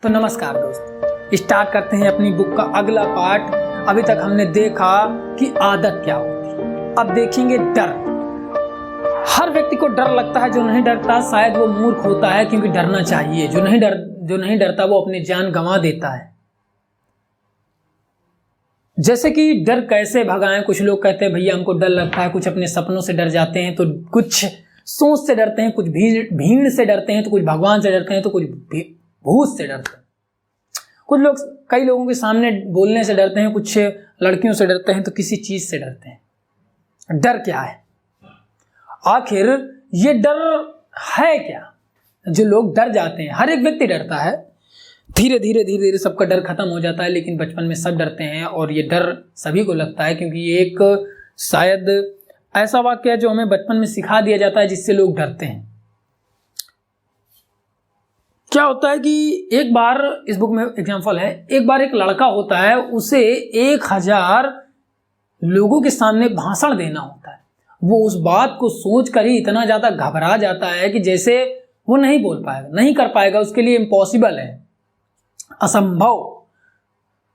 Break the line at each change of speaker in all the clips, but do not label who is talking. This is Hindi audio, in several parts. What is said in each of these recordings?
तो नमस्कार दोस्त, स्टार्ट करते हैं अपनी बुक का अगला पार्ट। अभी तक हमने देखा कि आदत क्या होती है, अब देखेंगे डर। हर व्यक्ति को डर लगता है, जो नहीं डरता शायद वो मूर्ख होता है, क्योंकि डरना चाहिए। जो नहीं डरता वो अपनी जान गंवा देता है। जैसे कि डर कैसे भगाएं, कुछ लोग कहते हैं भैया हमको डर लगता है, कुछ अपने सपनों से डर जाते हैं, तो कुछ सोच से डरते हैं, कुछ भीड़ से डरते हैं, तो कुछ भगवान से डरते हैं, तो कुछ भूत से डरते हैं। कुछ लोग कई लोगों के सामने बोलने से डरते हैं, कुछ लड़कियों से डरते हैं, तो किसी चीज से डरते हैं। डर क्या है आखिर? ये डर है क्या? जो लोग डर जाते हैं, हर एक व्यक्ति डरता है, धीरे धीरे सबका डर खत्म हो जाता है, लेकिन बचपन में सब डरते हैं और ये डर सभी को लगता है, क्योंकि ये एक शायद ऐसा वाक्य है जो हमें बचपन में सिखा दिया जाता है, जिससे लोग डरते हैं। क्या होता है कि एक बार, इस बुक में एग्जाम्पल है, एक बार एक लड़का होता है, उसे 1000 लोगों के सामने भाषण देना होता है। वो उस बात को सोचकर ही इतना ज्यादा घबरा जाता है कि जैसे वो नहीं बोल पाएगा, नहीं कर पाएगा, उसके लिए इम्पॉसिबल है, असंभव।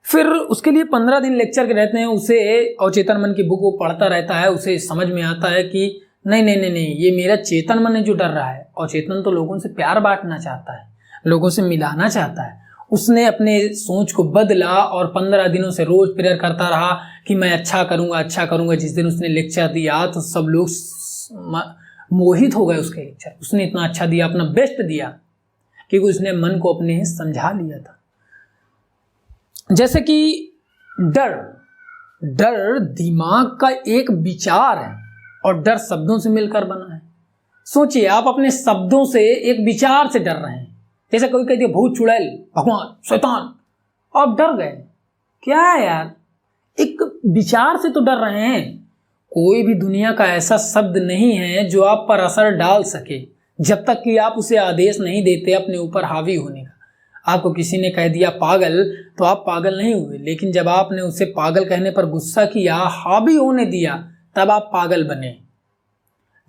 फिर उसके लिए 15 दिन लेक्चर के रहते हैं। उसे अवचेतन मन की बुक वो पढ़ता रहता है, उसे समझ में आता है कि नहीं, ये मेरा चेतन मन है जो डर रहा है। अवचेतन तो लोगों से प्यार बांटना चाहता है, लोगों से मिलाना चाहता है। उसने अपने सोच को बदला और 15 दिनों से रोज प्रेयर करता रहा कि मैं अच्छा करूंगा। जिस दिन उसने लेक्चर दिया तो सब लोग मोहित हो गए उसके लेक्चर। उसने इतना अच्छा दिया, अपना बेस्ट दिया, क्योंकि उसने मन को अपने समझा लिया था। जैसे कि डर दिमाग का एक विचार है और डर शब्दों से मिलकर बना है। सोचिए, आप अपने शब्दों से एक विचार से डर रहे हैं। जैसे कोई कहती है भूत, चुड़ैल, भगवान, शैतान, आप डर गए। क्या है यार, एक विचार से तो डर रहे हैं। कोई भी दुनिया का ऐसा शब्द नहीं है जो आप पर असर डाल सके, जब तक कि आप उसे आदेश नहीं देते अपने ऊपर हावी होने का। आपको किसी ने कह दिया पागल, तो आप पागल नहीं हुए, लेकिन जब आपने उसे पागल कहने पर गुस्सा किया, हावी होने दिया, तब आप पागल बने।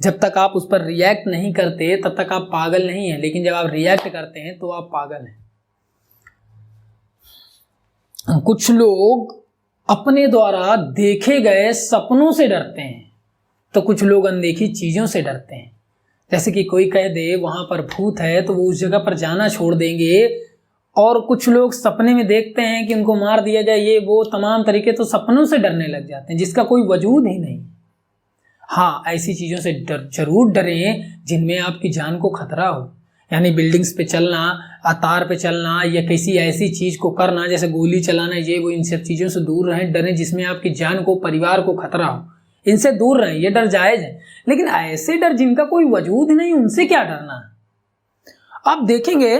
जब तक आप उस पर रिएक्ट नहीं करते तब तक आप पागल नहीं हैं, लेकिन जब आप रिएक्ट करते हैं तो आप पागल हैं। कुछ लोग अपने द्वारा देखे गए सपनों से डरते हैं, तो कुछ लोग अनदेखी चीजों से डरते हैं। जैसे कि कोई कह दे वहां पर भूत है, तो वो उस जगह पर जाना छोड़ देंगे। और कुछ लोग सपने में देखते हैं कि उनको मार दिया जाए, ये वो तमाम तरीके, तो सपनों से डरने लग जाते हैं, जिसका कोई वजूद ही नहीं। हाँ, ऐसी चीज़ों से जरूर डरें जिनमें आपकी जान को खतरा हो, यानी बिल्डिंग्स पे चलना, तार पे चलना, या किसी ऐसी चीज़ को करना जैसे गोली चलाना, ये वो, इन सब चीज़ों से दूर रहें। डरें जिसमें आपकी जान को, परिवार को खतरा हो, इनसे दूर रहें। ये डर जायज़ है, लेकिन ऐसे डर जिनका कोई वजूद ही नहीं, उनसे क्या डरना है? आप देखेंगे,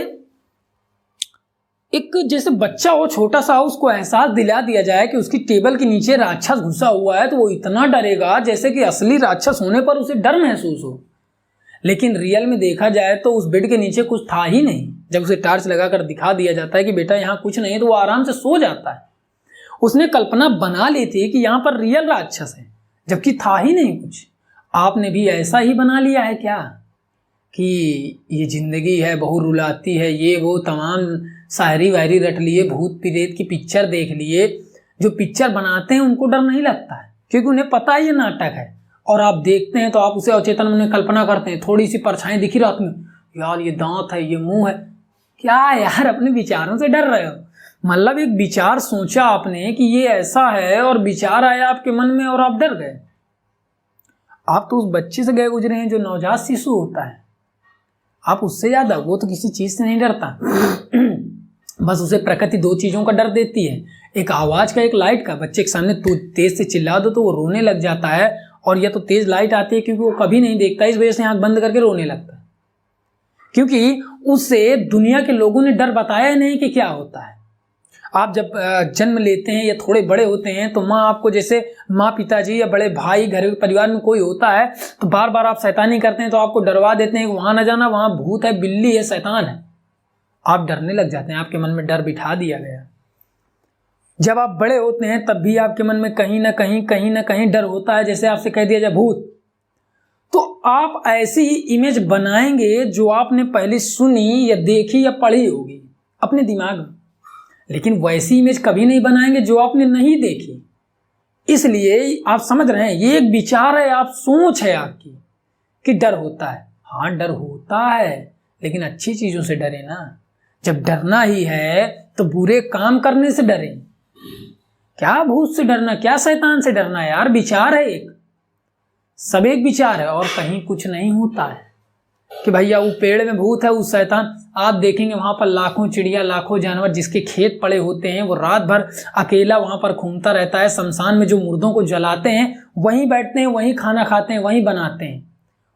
एक जैसे बच्चा हो, छोटा सा हो, उसको एहसास दिला दिया जाए कि उसकी टेबल के नीचे राक्षस घुसा हुआ है, तो वो इतना डरेगा जैसे कि असली राक्षस होने पर उसे डर महसूस हो। लेकिन रियल में देखा जाए तो उस बेड के नीचे कुछ था ही नहीं। जब उसे टार्च लगाकर दिखा दिया जाता है कि बेटा यहाँ कुछ नहीं है, तो वो आराम से सो जाता है। उसने कल्पना बना ली थी कि यहाँ पर रियल राक्षस है, जबकि था ही नहीं कुछ। आपने भी ऐसा ही बना लिया है क्या कि ये जिंदगी है, बहु रुलाती है, ये वो तमाम शायरी वायरी रट लिए, भूत प्रेत की पिक्चर देख लिए। जो पिक्चर बनाते हैं उनको डर नहीं लगता है, क्योंकि उन्हें पता है ये नाटक है। और आप देखते हैं तो आप उसे अवचेतन मन में कल्पना करते हैं, थोड़ी सी परछाई दिखी रात में, यार ये दांत है, ये मुंह है। क्या यार, अपने विचारों से डर रहे हो? मतलब एक विचार सोचा आपने कि ये ऐसा है, और विचार आया आपके मन में और आप डर गए। आप तो उस बच्चे से गए गुजरे हैं जो नवजात शिशु होता है, आप उससे ज्यादा, वो तो किसी चीज से नहीं डरता। बस उसे प्रकृति 2 चीजों का डर देती है, एक आवाज का, एक लाइट का। बच्चे के सामने तेज से चिल्ला दो तो वो रोने लग जाता है, और या तो तेज लाइट आती है क्योंकि वो कभी नहीं देखता, इस वजह से आंख बंद करके रोने लगता है, क्योंकि उसे दुनिया के लोगों ने डर बताया नहीं कि क्या होता है। आप जब जन्म लेते हैं या थोड़े बड़े होते हैं, तो माँ आपको, जैसे माँ, पिताजी या बड़े भाई, घर परिवार में कोई होता है, तो बार बार आप शैतानी करते हैं, तो आपको डरवा देते हैं कि वहां न जाना, वहां भूत है, बिल्ली है, शैतान है। आप डरने लग जाते हैं, आपके मन में डर बिठा दिया गया। जब आप बड़े होते हैं तब भी आपके मन में कहीं ना कहीं डर होता है, जैसे आपसे कह दिया जाए भूत, तो आप ऐसी ही इमेज बनाएंगे जो आपने पहले सुनी या देखी या पढ़ी होगी। अपने दिमाग में, लेकिन वैसी इमेज कभी नहीं बनाएंगे जो आपने नहीं देखी। इसलिए आप समझ रहे हैं, ये एक विचार है, आप सोच है आपकी कि डर होता है। हाँ डर होता है, लेकिन अच्छी चीजों से डरे ना। जब डरना ही है तो बुरे काम करने से डरे, क्या भूत से डरना, क्या शैतान से डरना यार। विचार है एक, सब एक विचार है और कहीं कुछ नहीं होता है कि भैया वो पेड़ में भूत है, वो शैतान। आप देखेंगे वहां पर लाखों चिड़िया, लाखों जानवर जिसके खेत पड़े होते हैं, वो रात भर अकेला वहां पर घूमता रहता है। शमशान में जो मुर्दों को जलाते हैं वहीं बैठते हैं, वहीं खाना खाते हैं, वहीं बनाते हैं।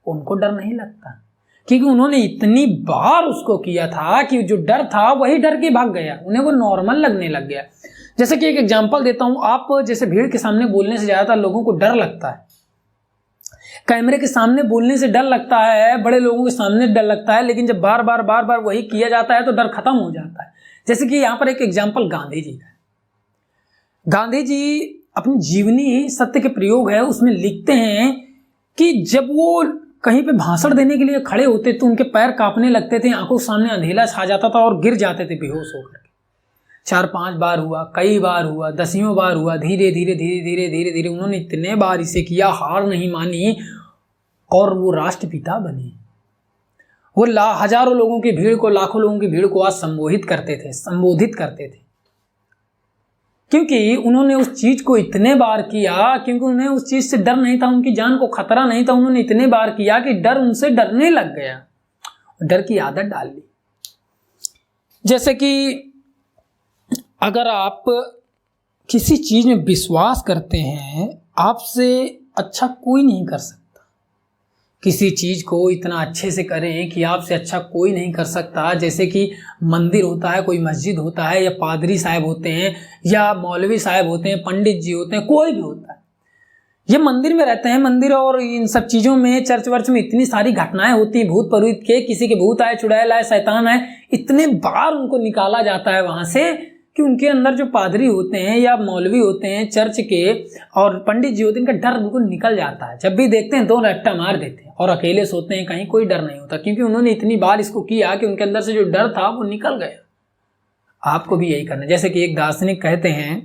उनको डर नहीं लगता क्योंकि उन्होंने इतनी बार उसको किया था कि जो डर था वही डर के भाग गया, उन्हें वो नॉर्मल लगने लग गया। जैसे कि एक एग्जांपल देता हूं, आप जैसे भीड़ के सामने बोलने से ज्यादातर लोगों को डर लगता है, कैमरे के सामने बोलने से डर लगता है, बड़े लोगों के सामने डर लगता है, लेकिन जब बार बार वही किया जाता है तो डर खत्म हो जाता है। जैसे कि यहाँ पर एक एग्जांपल गांधी जी का। गांधी जी अपनी जीवनी सत्य के प्रयोग है, उसमें लिखते हैं कि जब वो कहीं पे भाषण देने के लिए खड़े होते तो उनके पैर कांपने लगते थे, आंखों के सामने अंधेला छा जाता था और गिर जाते थे बेहोश होकर। 4-5 बार हुआ, कई बार हुआ, 10वीं बार हुआ, धीरे धीरे उन्होंने इतने बार इसे किया, हार नहीं मानी और वो राष्ट्रपिता बने। वो हजारों लोगों की भीड़ को, लाखों लोगों की भीड़ को आज संबोधित करते थे क्योंकि उन्होंने उस चीज को इतने बार किया, क्योंकि उन्हें उस चीज से डर नहीं था, उनकी जान को खतरा नहीं था। उन्होंने इतने बार किया कि डर उनसे डरने लग गया, डर की आदत डाल ली। जैसे कि अगर आप किसी चीज में विश्वास करते हैं, आपसे अच्छा कोई नहीं कर सकता। किसी चीज को इतना अच्छे से करें कि आपसे अच्छा कोई नहीं कर सकता। जैसे कि मंदिर होता है, कोई मस्जिद होता है, या पादरी साहब होते हैं, या मौलवी साहब होते हैं, पंडित जी होते हैं, कोई भी होता है। ये मंदिर में रहते हैं, मंदिर और इन सब चीज़ों में, चर्च वर्च में इतनी सारी घटनाएं होती हैं, भूत प्रेत के, किसी के भूत आए, चुड़ैल आए, शैतान आए, इतने बार उनको निकाला जाता है वहां से कि उनके अंदर जो पादरी होते हैं या मौलवी होते हैं चर्च के और पंडित जी होते हैं, इनका डर बिल्कुल निकल जाता है। जब भी देखते हैं 2 रट्टा मार देते हैं और अकेले सोते हैं, कहीं कोई डर नहीं होता, क्योंकि उन्होंने इतनी बार इसको किया कि उनके अंदर से जो डर था वो निकल गया। आपको भी यही करना। जैसे कि एक दार्शनिक कहते हैं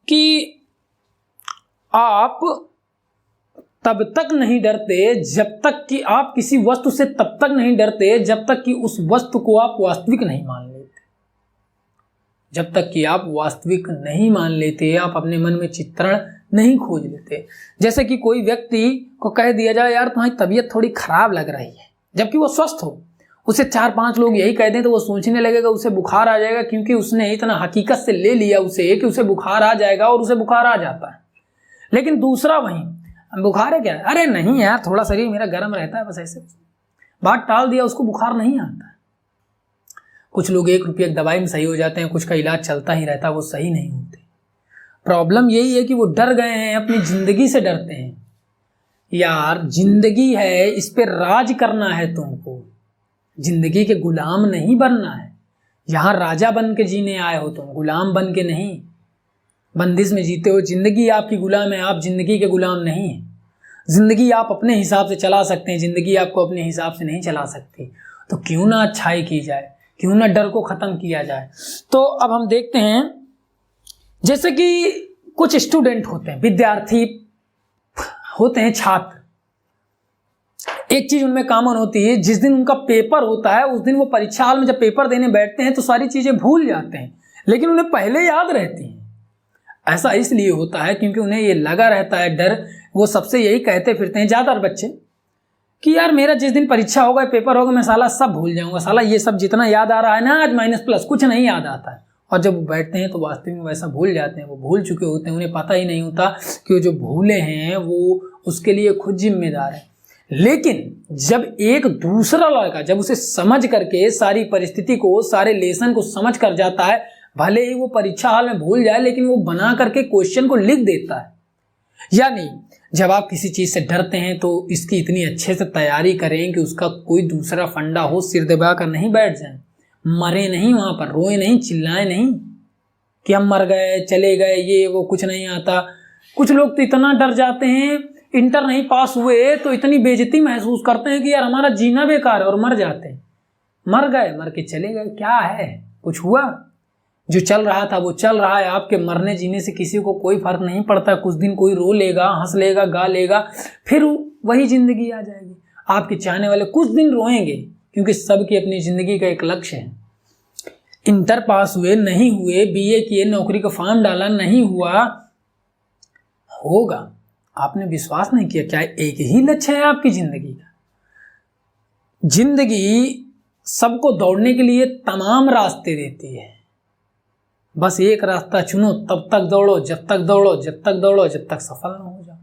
कि आप तब तक नहीं डरते जब तक कि आप किसी वस्तु से तब तक नहीं डरते जब तक कि उस वस्तु को आप वास्तविक नहीं मान लेते। जब तक कि आप वास्तविक नहीं मान लेते, आप अपने मन में चित्रण नहीं खोज लेते। जैसे कि कोई व्यक्ति को कह दिया जाए यार तुम्हारी तबीयत थोड़ी खराब लग रही है, जबकि वो स्वस्थ हो, उसे 4-5 लोग यही कह दें तो वो सोचने लगेगा उसे बुखार आ जाएगा, क्योंकि उसने इतना हकीकत से ले लिया उसे कि उसे बुखार आ जाएगा और उसे बुखार आ जाता है। लेकिन दूसरा वहीं बुखार है क्या, अरे नहीं यार थोड़ा शरीर मेरा गर्म रहता है, बस ऐसे बात टाल दिया, उसको बुखार नहीं आता है। कुछ लोग 1 रुपये की दवाई में सही हो जाते हैं, कुछ का इलाज चलता ही रहता है, वो सही नहीं होते। प्रॉब्लम यही है कि वो डर गए हैं, अपनी जिंदगी से डरते हैं। यार जिंदगी है, इस पे राज करना है तुमको, जिंदगी के गुलाम नहीं बनना है। यहाँ राजा बन के जीने आए हो तुम, गुलाम बन के नहीं। बंदिश में जीते हो, जिंदगी आपकी गुलाम है, आप जिंदगी के गुलाम नहीं है। जिंदगी आप अपने हिसाब से चला सकते हैं, जिंदगी आपको अपने हिसाब से नहीं चला सकती। तो क्यों ना अच्छाई की जाए, क्यों ना डर को खत्म किया जाए। तो अब हम देखते हैं, जैसे कि कुछ स्टूडेंट होते हैं, विद्यार्थी होते हैं, छात्र। एक चीज उनमें कॉमन होती है, जिस दिन उनका पेपर होता है उस दिन वो परीक्षा हॉल में जब पेपर देने बैठते हैं तो सारी चीजें भूल जाते हैं, लेकिन उन्हें पहले याद रहती हैं। ऐसा इसलिए होता है क्योंकि उन्हें ये लगा रहता है डर। वो सबसे यही कहते फिरते हैं ज्यादातर बच्चे कि यार मेरा जिस दिन परीक्षा होगा, पेपर होगा, मैं साला सब भूल जाऊंगा, साला ये सब जितना याद आ रहा है ना आज -+ कुछ नहीं याद आता है। और जब वो बैठते हैं तो वास्तविक में वैसा भूल जाते हैं, वो भूल चुके होते हैं, उन्हें पता ही नहीं होता कि वो जो भूले हैं वो उसके लिए खुद जिम्मेदार है। लेकिन जब एक दूसरा लड़का जब उसे समझ करके सारी परिस्थिति को, सारे लेसन को समझ कर जाता है, भले ही वो परीक्षा हाल में भूल जाए लेकिन वो बना करके क्वेश्चन को लिख देता है। यानी जब आप किसी चीज से डरते हैं तो इसकी इतनी अच्छे से तैयारी करें कि उसका कोई दूसरा फंडा हो, सिर दबा कर नहीं बैठ जाए, मरे नहीं वहां पर, रोए नहीं, चिल्लाए नहीं कि हम मर गए, चले गए, ये वो कुछ नहीं आता। कुछ लोग तो इतना डर जाते हैं, इंटर नहीं पास हुए तो इतनी बेइज्जती महसूस करते हैं कि यार हमारा जीना बेकार है और मर जाते हैं। मर गए, मर के चले गए, क्या है, कुछ हुआ? जो चल रहा था वो चल रहा है। आपके मरने जीने से किसी को कोई फर्क नहीं पड़ता। कुछ दिन कोई रो लेगा, हंस लेगा, गा लेगा, फिर वही जिंदगी आ जाएगी। आपके चाहने वाले कुछ दिन रोएंगे, क्योंकि सबकी अपनी जिंदगी का एक लक्ष्य है। इंटर पास हुए, नहीं हुए, बीए किए, नौकरी का फॉर्म डाला, नहीं हुआ, होगा। आपने विश्वास नहीं किया। क्या एक ही लक्ष्य है आपकी जिंदगी का? जिंदगी सबको दौड़ने के लिए तमाम रास्ते देती है, बस एक रास्ता चुनो, तब तक दौड़ो, जब तक दौड़ो, जब तक दौड़ो, जब तक सफल ना हो जाओ।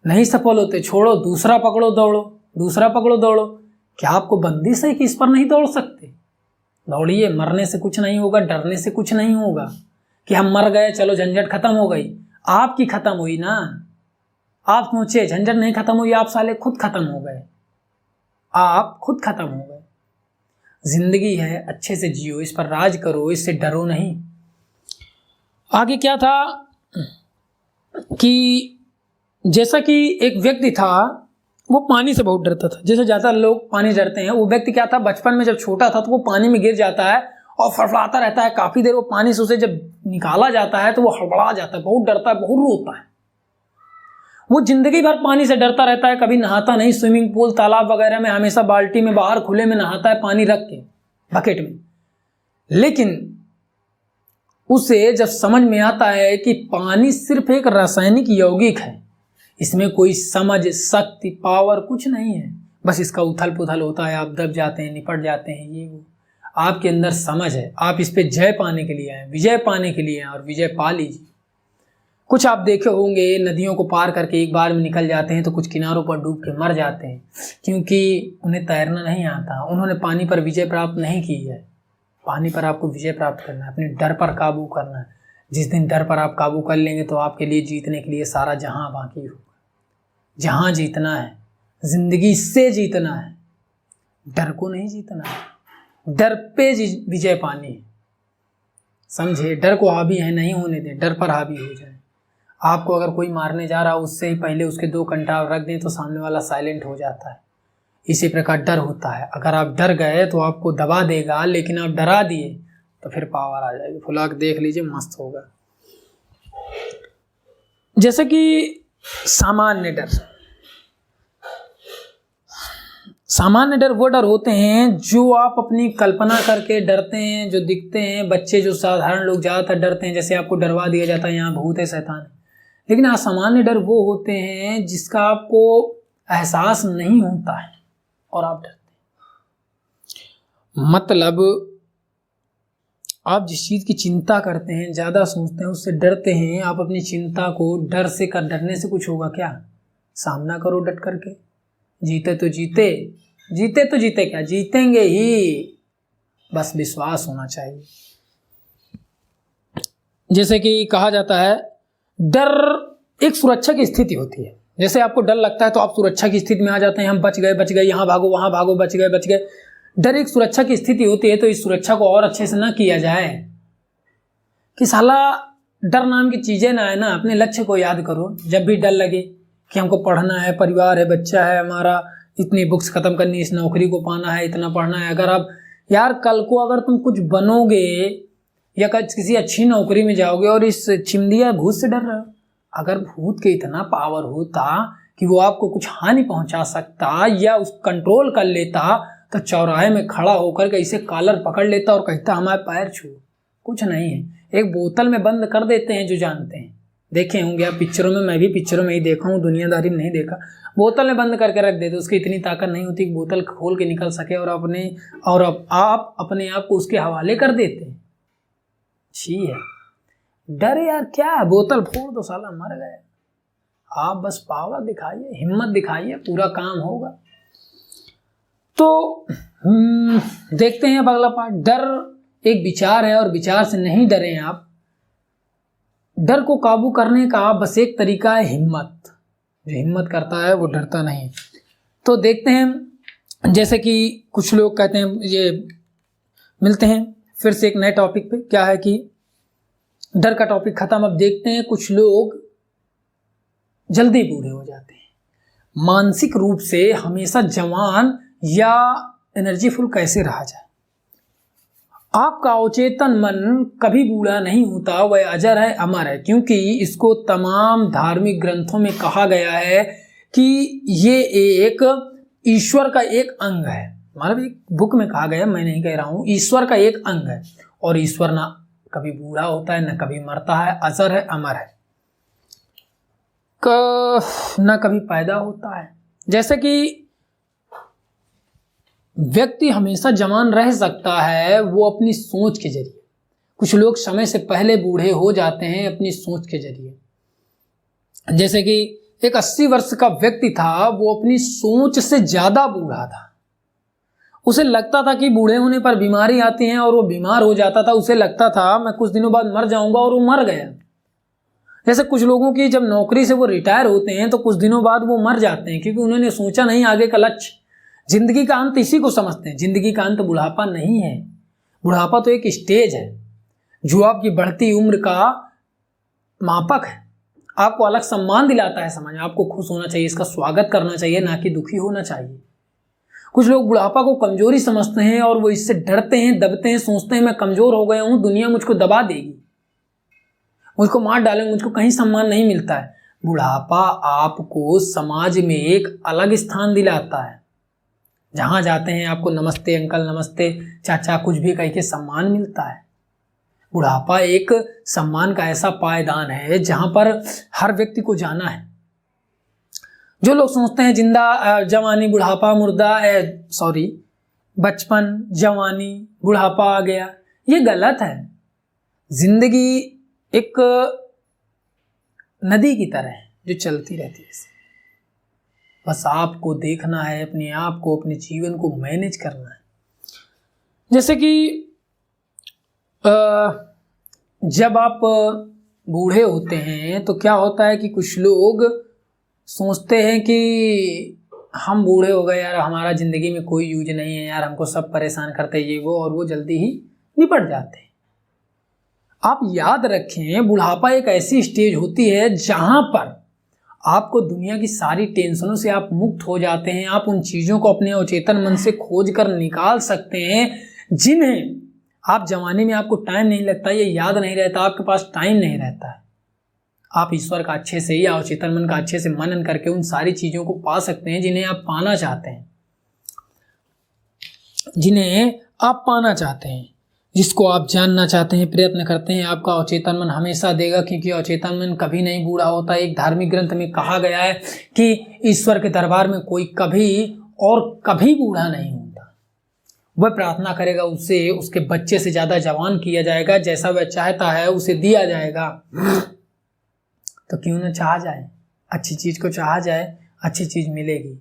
नहीं सफल होते, छोड़ो, दूसरा पकड़ो, दौड़ो, दूसरा पकड़ो, दौड़ो। क्या आपको बंदिश है कि इस पर नहीं दौड़ सकते? दौड़िए, मरने से कुछ नहीं होगा, डरने से कुछ नहीं होगा कि हम मर गए, चलो झंझट खत्म हो गई। आपकी खत्म हुई ना। आप सोचे झंझट नहीं खत्म हुई, आप साले खुद खत्म हो गए, आप खुद खत्म हो गए। जिंदगी है, अच्छे से जियो, इस पर राज करो, इससे डरो नहीं। आगे क्या था कि जैसा कि एक व्यक्ति था, वो पानी से बहुत डरता था। जैसे ज़्यादा लोग पानी डरते हैं, वो व्यक्ति क्या था, बचपन में जब छोटा था तो वो पानी में गिर जाता है और फड़फड़ाता रहता है काफ़ी देर। वो पानी से उसे जब निकाला जाता है तो वो हड़बड़ा जाता है, बहुत डरता है, बहुत रोता है। वो जिंदगी भर पानी से डरता रहता है, कभी नहाता नहीं। स्विमिंग पूल, तालाब वगैरह में हमेशा बाल्टी में बाहर खुले में नहाता है, पानी रख के बकेट में। लेकिन उसे जब समझ में आता है कि पानी सिर्फ एक रासायनिक यौगिक है, इसमें कोई समझ, शक्ति, पावर कुछ नहीं है, बस इसका उथल पुथल होता है, आप दब जाते हैं, निपट जाते हैं, ये वो। आपके अंदर समझ है, आप इस पे जय पाने के लिए आए, विजय पाने के लिए आए, और विजय पा लीजिए। कुछ आप देखे होंगे, नदियों को पार करके एक बार में निकल जाते हैं, तो कुछ किनारों पर डूब के मर जाते हैं, क्योंकि उन्हें तैरना नहीं आता, उन्होंने पानी पर विजय प्राप्त नहीं की है। पानी पर आपको विजय प्राप्त करना है, अपने डर पर काबू करना है। जिस दिन डर पर आप काबू कर लेंगे तो आपके लिए जीतने के लिए सारा जहां बाकी होगा। जहां जीतना है, जिंदगी से जीतना है, डर को नहीं जीतना है। डर पे विजय पानी है, समझे? डर को हावी है नहीं होने दें, डर पर हावी हो जाए। आपको अगर कोई मारने जा रहा है, उससे ही पहले उसके 2 कंटाव रख दें तो सामने वाला साइलेंट हो जाता है। इसी प्रकार डर होता है, अगर आप डर गए तो आपको दबा देगा, लेकिन आप डरा दिए तो फिर पावर आ जाएगी। फुला के देख लीजिए, मस्त होगा। जैसे कि सामान्य डर, सामान्य डर वो डर होते हैं जो आप अपनी कल्पना करके डरते हैं, जो दिखते हैं। बच्चे, जो साधारण लोग ज़्यादातर डरते हैं, जैसे आपको डरवा दिया जाता है यहाँ भूत है, शैतान है। लेकिन असामान्य डर वो होते हैं जिसका आपको एहसास नहीं होता है और आप डरते हैं। मतलब आप जिस चीज़ की चिंता करते हैं, ज़्यादा सोचते हैं, उससे डरते हैं, आप अपनी चिंता को डरने से कुछ होगा क्या? सामना करो डट करके। जीते तो जीते, जीते तो जीते क्या, जीतेंगे ही, बस विश्वास होना चाहिए। जैसे कि कहा जाता है, डर एक सुरक्षा की स्थिति होती है। जैसे आपको डर लगता है तो आप सुरक्षा की स्थिति में आ जाते हैं, हम बच गए, यहाँ भागो, वहाँ भागो, बच गए। डर एक सुरक्षा की स्थिति होती है, तो इस सुरक्षा को और अच्छे से ना किया जाए कि साला डर नाम की चीज़ें ना है ना। अपने लक्ष्य को याद करो। जब भी डर लगे कि हमको पढ़ना है, परिवार है, बच्चा है हमारा, इतनी बुक्स खत्म करनी, इस नौकरी को पाना है, इतना पढ़ना है। अगर आप यार कल को अगर तुम कुछ बनोगे या किसी अच्छी नौकरी में जाओगे और इस चिमदिया भूत से डर रहे हो, अगर भूत के इतना पावर होता कि वो आपको कुछ हानि पहुंचा सकता या उस कंट्रोल कर लेता, तो चौराहे में खड़ा होकर के इसे कॉलर पकड़ लेता और कहता हमारे पैर छू। कुछ नहीं है, एक बोतल में बंद कर देते हैं। जो जानते हैं, देखे होंगे आप पिक्चरों में, मैं भी पिक्चरों में ही देखा हूँ, दुनियादारी में नहीं देखा। बोतल में बंद करके रख देते, उसकी इतनी ताकत नहीं होती कि बोतल खोल के निकल सके, और आप अपने आप को उसके हवाले कर देते हैं। छी है डर यार, क्या है, बोतल फोड़ दो साला मर गए। आप बस पावर दिखाइए, हिम्मत दिखाइए, पूरा काम होगा। तो देखते हैं अब अगला पार्ट। डर एक विचार है और विचार से नहीं डरें आप। डर को काबू करने का बस एक तरीका है, हिम्मत। जो हिम्मत करता है वो डरता नहीं। तो देखते हैं, जैसे कि कुछ लोग कहते हैं, ये मिलते हैं फिर से एक नए टॉपिक पे। क्या है कि डर का टॉपिक खत्म। अब देखते हैं, कुछ लोग जल्दी बूढ़े हो जाते हैं, मानसिक रूप से हमेशा जवान या एनर्जीफुल कैसे रहा जाए। आपका अवचेतन मन कभी बूढ़ा नहीं होता, वह अजर है, अमर है, क्योंकि इसको तमाम धार्मिक ग्रंथों में कहा गया है कि ये एक ईश्वर का एक अंग है। मतलब एक बुक में कहा गया, मैं नहीं कह रहा हूँ, ईश्वर का एक अंग है। और ईश्वर ना कभी बूढ़ा होता है, ना कभी मरता है, अजर है, अमर है, ना कभी पैदा होता है। जैसे कि व्यक्ति हमेशा जवान रह सकता है वो अपनी सोच के जरिए। कुछ लोग समय से पहले बूढ़े हो जाते हैं अपनी सोच के जरिए। जैसे कि एक 80 वर्ष का व्यक्ति था, वो अपनी सोच से ज्यादा बूढ़ा था। उसे लगता था कि बूढ़े होने पर बीमारी आती है और वो बीमार हो जाता था। उसे लगता था मैं कुछ दिनों बाद मर जाऊंगा, और वो मर गया। जैसे कुछ लोगों की जब नौकरी से वो रिटायर होते हैं तो कुछ दिनों बाद वो मर जाते हैं, क्योंकि उन्होंने सोचा नहीं आगे का लक्ष्य। जिंदगी का अंत इसी को समझते हैं। जिंदगी का अंत बुढ़ापा नहीं है। बुढ़ापा तो एक स्टेज है जो आपकी बढ़ती उम्र का मापक है। आपको अलग सम्मान दिलाता है समाज। आपको खुश होना चाहिए, इसका स्वागत करना चाहिए, ना कि दुखी होना चाहिए। कुछ लोग बुढ़ापा को कमजोरी समझते हैं और वो इससे डरते हैं, दबते हैं, सोचते हैं मैं कमजोर हो गया हूं, दुनिया मुझको दबा देगी, मुझको मार डालेंगे, मुझको कहीं सम्मान नहीं मिलता है। बुढ़ापा आपको समाज में एक अलग स्थान दिलाता है। जहां जाते हैं आपको नमस्ते अंकल, नमस्ते चाचा, कुछ भी कह के सम्मान मिलता है। बुढ़ापा एक सम्मान का ऐसा पायदान है जहां पर हर व्यक्ति को जाना है। जो लोग सोचते हैं जवानी बुढ़ापा मुर्दा, बचपन जवानी बुढ़ापा आ गया, ये गलत है। जिंदगी एक नदी की तरह है जो चलती रहती है। बस आपको देखना है अपने आप को, अपने जीवन को मैनेज करना है। जैसे कि जब आप बूढ़े होते हैं तो क्या होता है कि कुछ लोग सोचते हैं कि हम बूढ़े हो गए यार, हमारा ज़िंदगी में कोई यूज नहीं है यार, हमको सब परेशान करते ये वो, और वो जल्दी ही निपट जाते हैं। आप याद रखें, बुढ़ापा एक ऐसी स्टेज होती है जहां पर आपको दुनिया की सारी टेंशनों से आप मुक्त हो जाते हैं। आप उन चीज़ों को अपने अवचेतन मन से खोज कर निकाल सकते हैं जिन्हें आप जवानी में आपको टाइम नहीं लगता, ये याद नहीं रहता, आपके पास टाइम नहीं रहता है। आप ईश्वर का अच्छे से या अवचेतन मन का अच्छे से मनन करके उन सारी चीज़ों को पा सकते हैं जिन्हें आप पाना चाहते हैं, जिसको आप जानना चाहते हैं, प्रयत्न करते हैं। आपका अवचेतन मन हमेशा देगा, क्योंकि अवचेतन मन कभी नहीं बूढ़ा होता। एक धार्मिक ग्रंथ में कहा गया है कि ईश्वर के दरबार में कोई कभी बूढ़ा नहीं होता। वह प्रार्थना करेगा, उससे उसके बच्चे से ज़्यादा जवान किया जाएगा, जैसा वह चाहता है उसे दिया जाएगा। तो क्यों न चाहा जाए, अच्छी चीज़ को चाहा जाए, अच्छी चीज़ मिलेगी।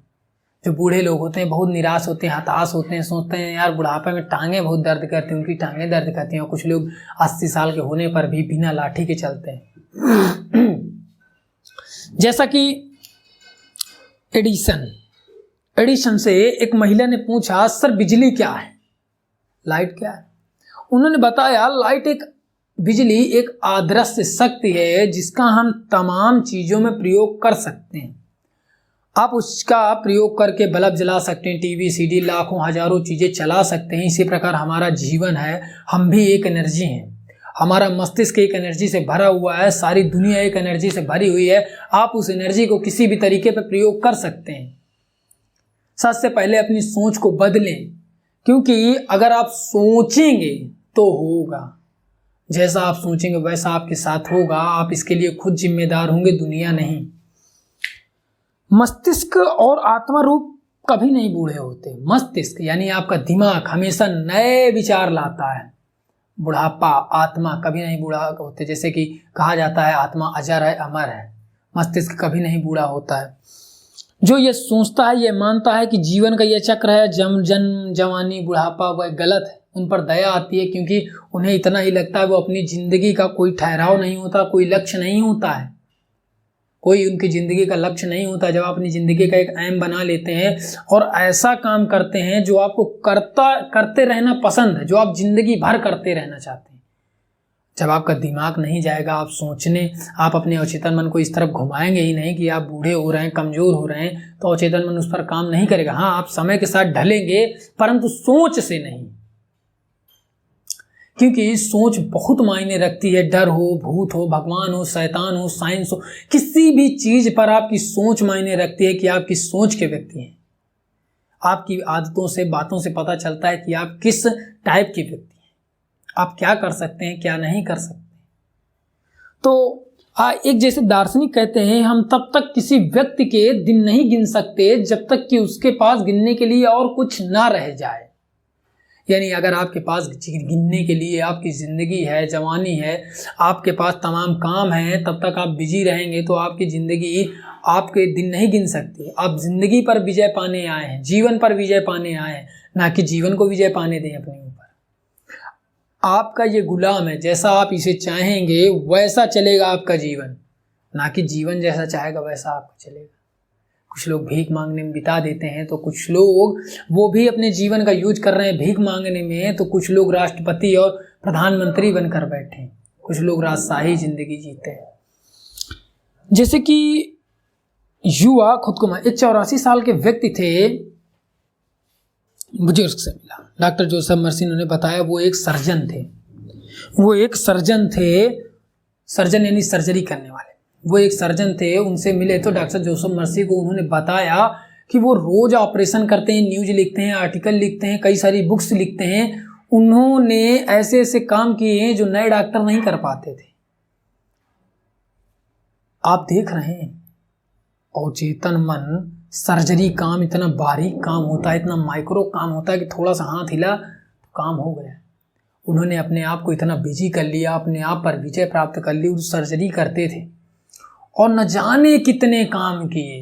जो बूढ़े लोग होते हैं बहुत निराश होते हैं, हताश होते हैं, सोचते हैं यार बुढ़ापे में टांगें बहुत दर्द करती हैं, उनकी टांगें दर्द करती हैं। और कुछ लोग 80 साल के होने पर भी बिना लाठी के चलते हैं। जैसा कि एडिसन से एक महिला ने पूछा, सर बिजली क्या है, लाइट क्या है? उन्होंने बताया बिजली एक अदृश्य शक्ति है जिसका हम तमाम चीज़ों में प्रयोग कर सकते हैं। आप उसका प्रयोग करके बल्ब जला सकते हैं, टीवी सीडी लाखों हजारों चीज़ें चला सकते हैं। इसी प्रकार हमारा जीवन है, हम भी एक एनर्जी हैं। हमारा मस्तिष्क एक एनर्जी से भरा हुआ है, सारी दुनिया एक एनर्जी से भरी हुई है। आप उस एनर्जी को किसी भी तरीके पर प्रयोग कर सकते हैं। सबसे पहले अपनी सोच को बदलें, क्योंकि अगर आप सोचेंगे तो होगा, जैसा आप सोचेंगे वैसा आपके साथ होगा। आप इसके लिए खुद जिम्मेदार होंगे, दुनिया नहीं। मस्तिष्क और आत्मा रूप कभी नहीं बूढ़े होते। मस्तिष्क यानी आपका दिमाग हमेशा नए विचार लाता है। बुढ़ापा, आत्मा कभी नहीं बूढ़ा होते। जैसे कि कहा जाता है आत्मा अजर है, अमर है, मस्तिष्क कभी नहीं बूढ़ा होता है। जो ये सोचता है, ये मानता है कि जीवन का ये चक्र है, जन्म जवानी बुढ़ापा, वह गलत है। उन पर दया आती है, क्योंकि उन्हें इतना ही लगता है वो अपनी जिंदगी का कोई ठहराव नहीं होता, कोई लक्ष्य नहीं होता है, कोई उनकी ज़िंदगी का लक्ष्य नहीं होता। जब आप अपनी ज़िंदगी का एक एम बना लेते हैं और ऐसा काम करते हैं जो आपको करते रहना पसंद है, जो आप ज़िंदगी भर करते रहना चाहते हैं, जब आपका दिमाग नहीं जाएगा आप सोचने, आप अपने अवचेतन मन को इस तरफ घुमाएंगे ही नहीं कि आप बूढ़े हो रहे हैं, कमज़ोर हो रहे हैं, तो अवचेतन मन उस पर काम नहीं करेगा। हाँ, आप समय के साथ ढलेंगे, परंतु सोच से नहीं, क्योंकि सोच बहुत मायने रखती है। डर हो, भूत हो, भगवान हो, शैतान हो, साइंस हो, किसी भी चीज़ पर आपकी सोच मायने रखती है कि आप किस सोच के व्यक्ति हैं। आपकी आदतों से, बातों से पता चलता है कि आप किस टाइप के व्यक्ति हैं, आप क्या कर सकते हैं, क्या नहीं कर सकते। तो एक जैसे दार्शनिक कहते हैं, हम तब तक किसी व्यक्ति के दिन नहीं गिन सकते जब तक कि उसके पास गिनने के लिए और कुछ ना रह जाए। यानी अगर आपके पास गिनने के लिए आपकी ज़िंदगी है, जवानी है, आपके पास तमाम काम हैं, तब तक आप बिजी रहेंगे तो आपकी ज़िंदगी, आपके दिन नहीं गिन सकते। आप ज़िंदगी पर विजय पाने आए हैं, जीवन पर विजय पाने आए हैं, ना कि जीवन को विजय पाने दें अपने ऊपर। आपका ये गुलाम है, जैसा आप इसे चाहेंगे वैसा चलेगा आपका जीवन, ना कि जीवन जैसा चाहेगा वैसा आपका चलेगा। कुछ लोग भीख मांगने में बिता देते हैं, तो कुछ लोग वो भी अपने जीवन का यूज कर रहे हैं भीख मांगने में, तो कुछ लोग राष्ट्रपति और प्रधानमंत्री बनकर बैठे हैं, कुछ लोग राजशाही जिंदगी जीते हैं। जैसे कि युवा खुद को, एक 84 साल के व्यक्ति थे, मुझे उससे मिला, डॉक्टर जोसेफ मर्सी, उन्होंने बताया वो एक सर्जन थे, सर्जन यानी सर्जरी करने वाले, वो एक सर्जन थे। उनसे मिले तो डॉक्टर जोसेफ मर्सी को उन्होंने बताया कि वो रोज ऑपरेशन करते हैं, न्यूज लिखते हैं, आर्टिकल लिखते हैं, कई सारी बुक्स लिखते हैं। उन्होंने ऐसे ऐसे काम किए हैं जो नए डॉक्टर नहीं कर पाते थे। आप देख रहे हैं, अवचेतन मन, सर्जरी काम इतना बारीक काम होता है, इतना माइक्रो काम होता है कि थोड़ा सा हाथ हिला तो काम हो गया। उन्होंने अपने आप को इतना बिजी कर लिया, अपने आप पर विजय प्राप्त कर ली। वो सर्जरी करते थे और न जाने कितने काम किए,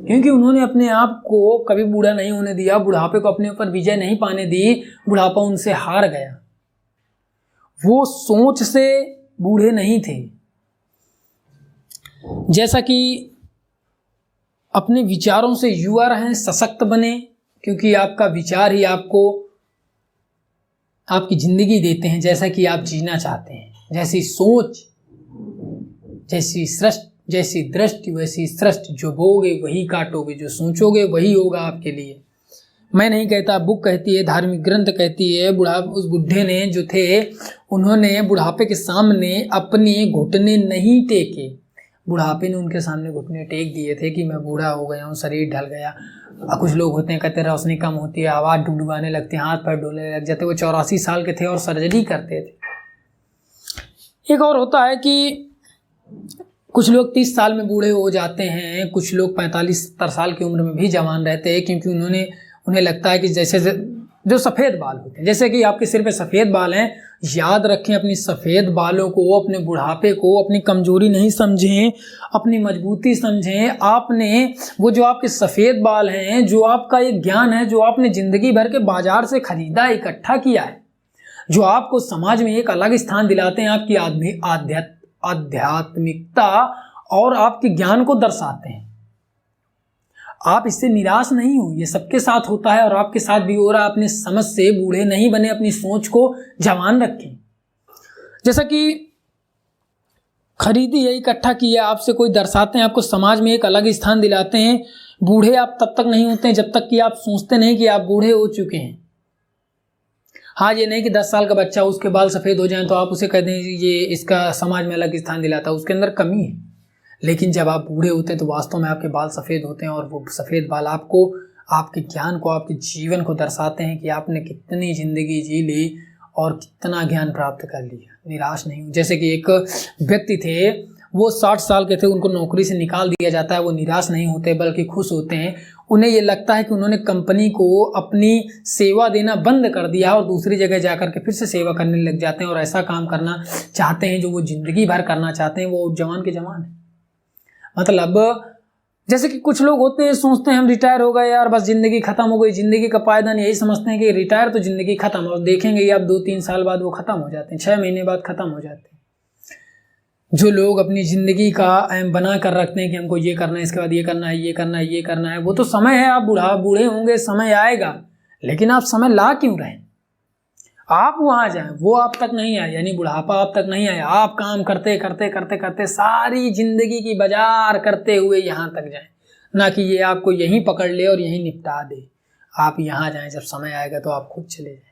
क्योंकि उन्होंने अपने आप को कभी बूढ़ा नहीं होने दिया, बुढ़ापे को अपने ऊपर विजय नहीं पाने दी, बुढ़ापा उनसे हार गया। वो सोच से बूढ़े नहीं थे। जैसा कि अपने विचारों से युवा रहें, सशक्त बने, क्योंकि आपका विचार ही आपको आपकी जिंदगी देते हैं जैसा कि आप जीना चाहते हैं। जैसी सोच, जैसी दृष्टि वैसी सृष्टि, जो बोगे वही काटोगे, जो सोचोगे वही होगा आपके लिए। मैं नहीं कहता, बुक कहती है, धार्मिक ग्रंथ कहती है। उस बुढ़े ने जो थे, उन्होंने बुढ़ापे के सामने अपने घुटने नहीं टेके, बुढ़ापे ने उनके सामने घुटने टेक दिए थे कि मैं बूढ़ा हो गया हूँ, शरीर ढल गया। कुछ लोग होते हैं, कहते हैं रोशनी कम होती है, आवाज़ डुडुआने लगती है, हाथ पैर डोलने लग जाते। वो 84 साल के थे और सर्जरी करते थे। एक और होता है कि कुछ लोग 30 साल में बूढ़े हो जाते हैं, कुछ लोग 45-70 साल की उम्र में भी जवान रहते हैं, क्योंकि उन्हें लगता है कि जैसे जो सफ़ेद बाल होते हैं, जैसे कि आपके सिर पे सफ़ेद बाल हैं, याद रखें अपनी सफ़ेद बालों को, अपने बुढ़ापे को अपनी कमजोरी नहीं समझें, अपनी मजबूती समझें। आपने वो जो आपके सफ़ेद बाल हैं, जो आपका एक ज्ञान है, जो आपने ज़िंदगी भर के बाजार से खरीदा, इकट्ठा किया है, जो आपको समाज में एक अलग स्थान दिलाते हैं, आपकी आध्यात्मिकता और आपके ज्ञान को दर्शाते हैं। आप इससे निराश नहीं हो, ये सबके साथ होता है और आपके साथ भी हो रहा है। अपने समझ से बूढ़े नहीं बने, अपनी सोच को जवान रखें। जैसा कि खरीदी है, इकट्ठा किया, आपसे कोई दर्शाते हैं, आपको समाज में एक अलग स्थान दिलाते हैं। बूढ़े आप तब तक नहीं होते हैं जब तक कि आप सोचते नहीं कि आप बूढ़े हो चुके हैं। हाँ, ये नहीं कि 10 साल का बच्चा उसके बाल सफ़ेद हो जाएं तो आप उसे कह दें ये इसका समाज में अलग स्थान दिलाता है, उसके अंदर कमी है। लेकिन जब आप बूढ़े होते हैं तो वास्तव में आपके बाल सफ़ेद होते हैं और वो सफ़ेद बाल आपको, आपके ज्ञान को, आपके जीवन को दर्शाते हैं कि आपने कितनी ज़िंदगी जी ली और कितना ज्ञान प्राप्त कर लिया। निराश नहीं हो। जैसे कि एक व्यक्ति थे, वो 60 साल के थे, उनको नौकरी से निकाल दिया जाता है, वो निराश नहीं होते बल्कि खुश होते हैं। उन्हें ये लगता है कि उन्होंने कंपनी को अपनी सेवा देना बंद कर दिया और दूसरी जगह जाकर के फिर से सेवा करने लग जाते हैं और ऐसा काम करना चाहते हैं जो वो ज़िंदगी भर करना चाहते हैं। वो जवान के जवान है। मतलब जैसे कि कुछ लोग होते हैं, सोचते हैं हम रिटायर हो गए यार, बस ज़िंदगी ख़त्म हो गई, ज़िंदगी का पायदान यही समझते हैं कि रिटायर तो ज़िंदगी ख़त्म, और देखेंगे आप 2-3 साल बाद वो ख़त्म हो जाते हैं, 6 महीने बाद ख़त्म हो जाते हैं। जो लोग अपनी ज़िंदगी का एम बना कर रखते हैं कि हमको ये करना है, इसके बाद ये करना है, ये करना है, ये करना है, वो तो समय है, आप बूढ़े होंगे, समय आएगा, लेकिन आप समय ला क्यों रहे? आप वहां जाएं, वो आप तक नहीं आए, यानी बुढ़ापा आप तक नहीं आया, आप काम करते करते करते करते सारी जिंदगी की बाजार करते हुए यहां तक जाएं, ना कि ये आपको यहीं पकड़ ले और यहीं निपटा दे। आप यहां जाएं, जब समय आएगा तो आप खुद चले जाएं।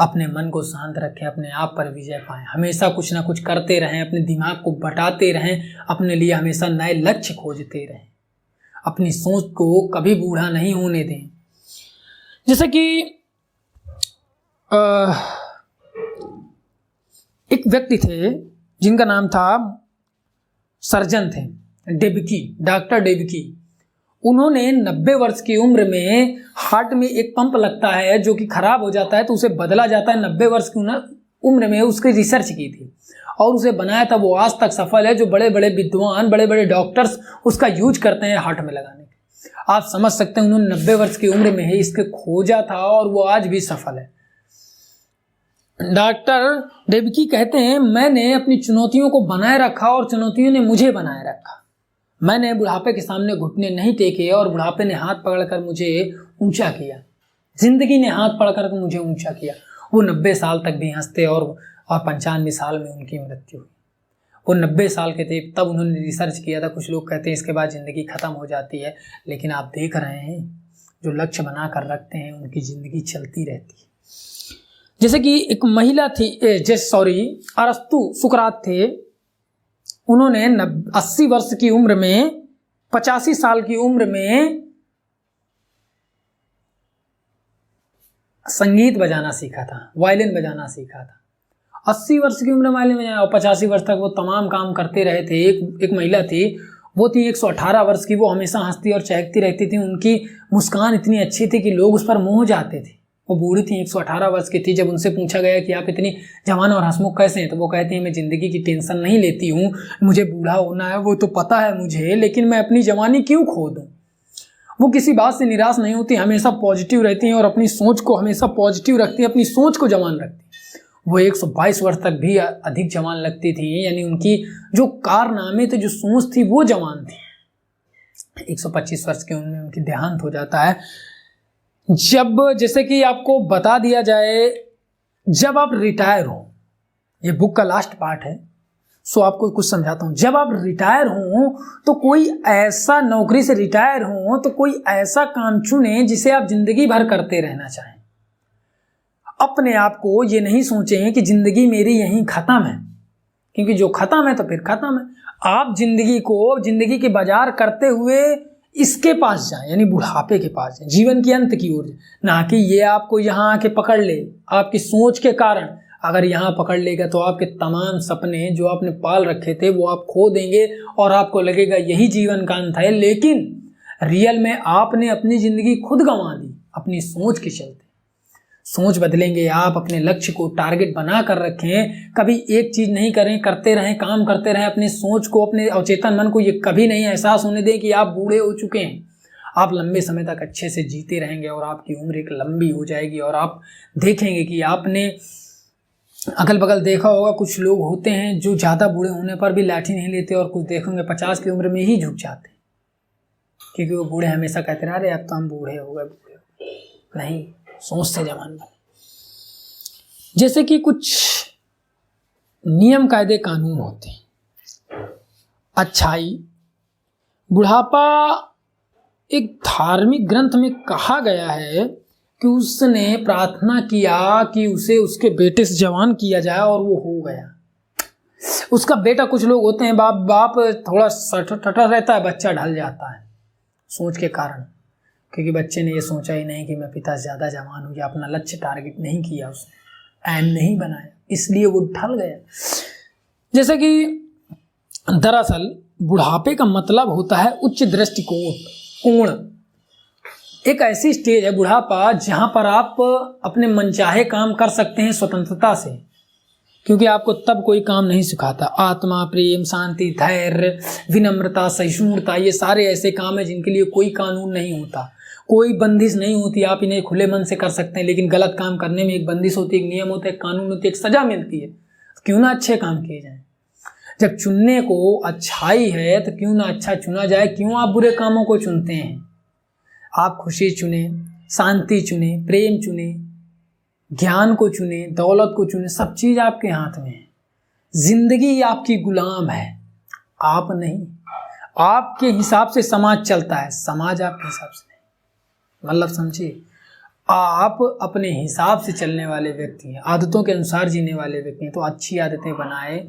अपने मन को शांत रखें, अपने आप पर विजय पाएं, हमेशा कुछ ना कुछ करते रहें, अपने दिमाग को बटाते रहें, अपने लिए हमेशा नए लक्ष्य खोजते रहें, अपनी सोच को कभी बूढ़ा नहीं होने दें। जैसे कि एक व्यक्ति थे जिनका नाम था सर्जन थे, डेबकी, डॉक्टर डेबकी। उन्होंने 90 वर्ष की उम्र में हार्ट में एक पंप लगता है जो कि खराब हो जाता है तो उसे बदला जाता है। 90 वर्ष की उम्र में उसकी रिसर्च की थी और उसे बनाया था। वो आज तक सफल है। जो बड़े बड़े विद्वान, बड़े बड़े डॉक्टर्स उसका यूज करते हैं हार्ट में लगाने के। आप समझ सकते हैं उन्होंने 90 वर्ष की उम्र में ही इसके खोजा था और वो आज भी सफल है। डॉक्टर डेबकी कहते हैं, मैंने अपनी चुनौतियों को बनाए रखा और चुनौतियों ने मुझे बनाए रखा। मैंने बुढ़ापे के सामने घुटने नहीं टेके और बुढ़ापे ने हाथ पकड़कर मुझे ऊंचा किया। जिंदगी ने हाथ पकड़कर मुझे ऊंचा किया। वो 90 साल तक भी हंसते और 95 साल में उनकी मृत्यु हुई। वो 90 साल के थे तब उन्होंने रिसर्च किया था। कुछ लोग कहते हैं इसके बाद ज़िंदगी ख़त्म हो जाती है, लेकिन आप देख रहे हैं जो लक्ष्य बना कर रखते हैं उनकी ज़िंदगी चलती रहती है। जैसे कि एक महिला थी, अरस्तु सुकरात थे। उन्होंने 80 वर्ष की उम्र में, 85 साल की उम्र में संगीत बजाना सीखा था, वायलिन बजाना सीखा था। 80 वर्ष की उम्र में वायलिन बजाना और 85 वर्ष तक वो तमाम काम करते रहे थे। एक महिला थी, वो थी 118 वर्ष की। वो हमेशा हंसती और चहकती रहती थी। उनकी मुस्कान इतनी अच्छी थी कि लोग उस पर मोह जाते थे। वो बूढ़ी थी, 118 वर्ष की थी। जब उनसे पूछा गया कि आप इतनी जवान और हंसमुख कैसे हैं, तो वो कहती हैं मैं ज़िंदगी की टेंशन नहीं लेती हूँ। मुझे बूढ़ा होना है वो तो पता है मुझे, लेकिन मैं अपनी जवानी क्यों खो दूँ। वो किसी बात से निराश नहीं होती, हमेशा पॉजिटिव रहती हैं और अपनी सोच को हमेशा पॉजिटिव रखती हैं, अपनी सोच को जवान रखती हैं। वो 122 वर्ष तक भी अधिक जवान लगती थी, यानी उनकी जो कारनामे थे, जो सोच थी वो जवान थी। 125 वर्ष की उम्र में उनकी देहांत हो जाता है। जब, जैसे कि आपको बता दिया जाए, जब आप रिटायर हो, ये बुक का लास्ट पार्ट है, सो आपको कुछ समझाता हूँ। जब आप रिटायर हो तो कोई ऐसा, नौकरी से रिटायर हो तो कोई ऐसा काम चुने जिसे आप जिंदगी भर करते रहना चाहें। अपने आप को ये नहीं सोचें कि जिंदगी मेरी यहीं खत्म है, क्योंकि जो खत्म है तो फिर खत्म है। आप जिंदगी को, जिंदगी के बाजार करते हुए इसके पास जाएं, यानी बुढ़ापे के पास जाएं, जीवन के अंत की ओर, ना कि ये आपको यहाँ आके पकड़ ले। आपकी सोच के कारण अगर यहाँ पकड़ लेगा तो आपके तमाम सपने जो आपने पाल रखे थे वो आप खो देंगे और आपको लगेगा यही जीवन का अंत है। लेकिन रियल में आपने अपनी ज़िंदगी खुद गंवा दी अपनी सोच के चलते। सोच बदलेंगे आप, अपने लक्ष्य को टारगेट बना कर रखें। कभी एक चीज़ नहीं करें, करते रहें, काम करते रहें। अपनी सोच को, अपने अवचेतन मन को ये कभी नहीं एहसास होने दें कि आप बूढ़े हो चुके हैं। आप लंबे समय तक अच्छे से जीते रहेंगे और आपकी उम्र एक लंबी हो जाएगी। और आप देखेंगे कि आपने अगल बगल देखा होगा, कुछ लोग होते हैं जो ज़्यादा बूढ़े होने पर भी लाठी नहीं लेते और कुछ देखेंगे 50 की उम्र में ही झुक जाते, क्योंकि वो बूढ़े हमेशा कहते रहे अरे अब तो हम बूढ़े हो गए। नहीं, सोच से जवान बने। जैसे कि कुछ नियम कायदे कानून होते हैं। अच्छाई, बुढ़ापा एक धार्मिक ग्रंथ में कहा गया है कि उसने प्रार्थना किया कि उसे उसके बेटे से जवान किया जाए और वो हो गया। उसका बेटा, कुछ लोग होते हैं बाप थोड़ा टटर रहता है, बच्चा ढल जाता है सोच के कारण, क्योंकि बच्चे ने ये सोचा ही नहीं कि मैं पिता से ज़्यादा जवान हूँ, या अपना लक्ष्य टारगेट नहीं किया, उसने एम नहीं बनाया, इसलिए वो ढल गया। जैसे कि दरअसल बुढ़ापे का मतलब होता है उच्च दृष्टिकोण। एक ऐसी स्टेज है बुढ़ापा जहाँ पर आप अपने मनचाहे काम कर सकते हैं स्वतंत्रता से, क्योंकि आपको तब कोई काम नहीं सिखाता। आत्मा, प्रेम, शांति, धैर्य, विनम्रता, सहिष्णुता, ये सारे ऐसे काम हैं जिनके लिए कोई कानून नहीं होता, कोई बंदिश नहीं होती। आप इन्हें खुले मन से कर सकते हैं, लेकिन गलत काम करने में एक बंदिश होती है, एक नियम होता है, एक कानून होती है, एक सजा मिलती है। क्यों ना अच्छे काम किए जाएं। जब चुनने को अच्छाई है तो क्यों ना अच्छा चुना जाए। क्यों आप बुरे कामों को चुनते हैं? आप खुशी चुने, शांति चुने, प्रेम चुने, ज्ञान को चुने, दौलत को चुने, सब चीज आपके हाथ में है। जिंदगी आपकी गुलाम है, आप नहीं। आपके हिसाब से समाज चलता है, समाज आपके हिसाब से नहीं। मतलब समझिए, आप अपने हिसाब से चलने वाले व्यक्ति हैं, आदतों के अनुसार जीने वाले व्यक्ति हैं। तो अच्छी आदतें बनाए।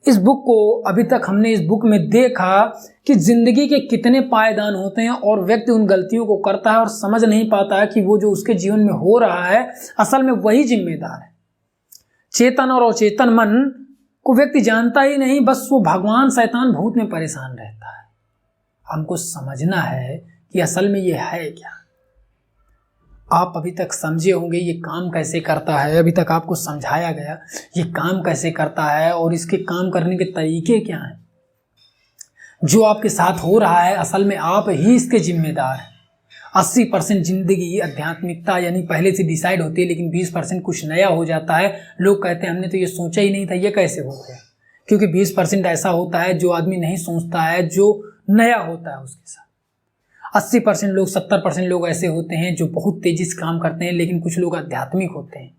इस बुक को अभी तक हमने इस बुक में देखा कि जिंदगी के कितने पायदान होते हैं और व्यक्ति उन गलतियों को करता है और समझ नहीं पाता है कि वो जो उसके जीवन में हो रहा है असल में वही जिम्मेदार है। चेतन और अचेतन मन को व्यक्ति जानता ही नहीं, बस वो भगवान शैतान भूत में परेशान रहता है। हमको समझना है कि असल में ये है क्या। आप अभी तक समझे होंगे ये काम कैसे करता है, अभी तक आपको समझाया गया ये काम कैसे करता है और इसके काम करने के तरीके क्या हैं। जो आपके साथ हो रहा है असल में आप ही इसके जिम्मेदार हैं। 80% जिंदगी आध्यात्मिकता यानी पहले से डिसाइड होती है, लेकिन 20% कुछ नया हो जाता है। लोग कहते हैं हमने तो ये सोचा ही नहीं था, ये कैसे हो गया। क्योंकि 20% ऐसा होता है जो आदमी नहीं सोचता है, जो नया होता है उसके साथ। 80% लोग 70% लोग ऐसे होते हैं जो बहुत तेजी से काम करते हैं, लेकिन कुछ लोग आध्यात्मिक होते हैं।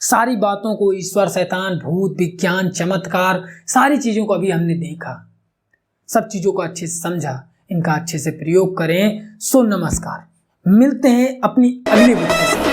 सारी बातों को ईश्वर, शैतान, भूत, विज्ञान, चमत्कार, सारी चीज़ों को अभी हमने देखा, सब चीज़ों को अच्छे से समझा, इनका अच्छे से प्रयोग करें। सो नमस्कार, मिलते हैं अपनी अगली बुक के साथ।